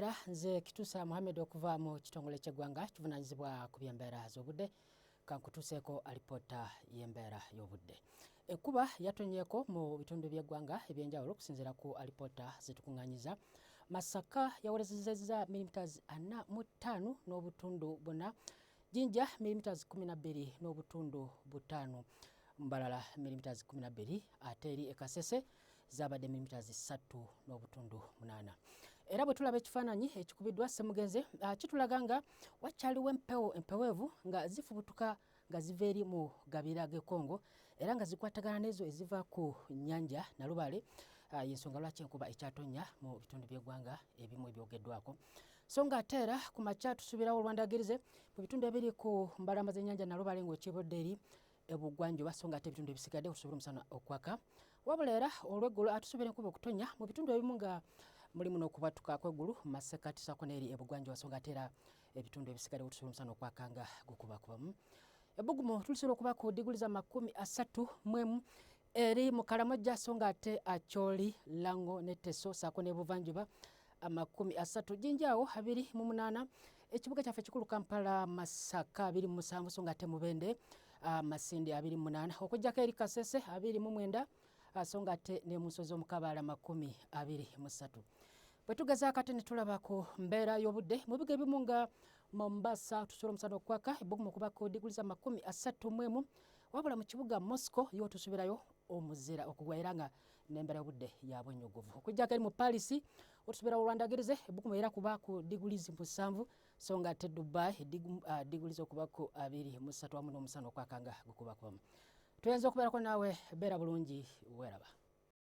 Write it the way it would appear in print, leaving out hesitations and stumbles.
Mbeera nze Kituusa Mohamed okuva mu kitongole ky'eggwanga kivunanyizibwa ku by'embeera z'obudde kankutuuseeko alipoota y'embeera y'obudde. Ekkuba yatonyeeko mu bitundu by'eggwanga ebyenjawulo okusinziira ku alipoota zetukuŋŋaanyiza. Masaka yawolezezza millimeters 45 n'obutundu 4, Jinja millimeters 12 n'obutundu 5, Mbarara millimeters 12, ate eri e Kasese zabadde millimeters 3 n'obutundu 8. Era bwe tulaba ekifaananyi ekikubiddwa Ssemugenze kitulaga nga wakyaliwo empeweevu nga zifubutuka nga ziva eri mu gabira g'e Congo era nga zikwatagana n'ezo eziva ku nnyanja Nalubale. Y'ensonga lwaki enkuba ekyatonnya mu bitundu by'eggwanga ebimu ebyogeddwako. So nga ate era ku makya tusuubirawo olwandagirize mu bitundu ebiri ku mbalama z'ennyanja Nalubale ng'okiibudde eri ebugwanjuba so nga ate ebitundu ebisigadde okusobola omusana okwaka. Wabula era olw'eggulu atusuubira enkuba okutonya mu bitundu ebimu nga mulimu n'okubatuka kw'eggulu mu masekkati ssaako n'eri ebugwanjuba so nga ate era ebitundu ebisigadde okusobola omusana okwaka nga gukubakubamu. Ebbugumu tulisobola okuba ku diguli za 31 eri mu Karamoja so nga ate Acholi, Lango ne Teso ssaako n'ebuvanjuba 30, Jinja awo 28, ekibuga kyaffe ekikulu Kampala Masaka 27 so nga ate Mubende Masindi 28, okuggyako eri Kasese 29 so nga ate ne mu nsozi z'omukabaala 23. Bwe tugezaako ate ne tulaba ku mbeera y'obudde mu bigo ebimu nga Mombasa tusobola omusana okwaka ebbugumu okuba ku diguli za 31, wabula mu kibuga Moscow yo tusuubirayo omuzira okugwa era nga n'embeera y'obudde ya bwennyuguvu. Okuggyako eri mu Paris otusuubirawo olwandagirize ebbugumu era kuba ku diguli 7 so nga ate Dubai diguli okuba ku 23 wamu n'omusana okwaka nga gukubakubamu. Tuyenza okubeerako naawe beera bulungi weeraba.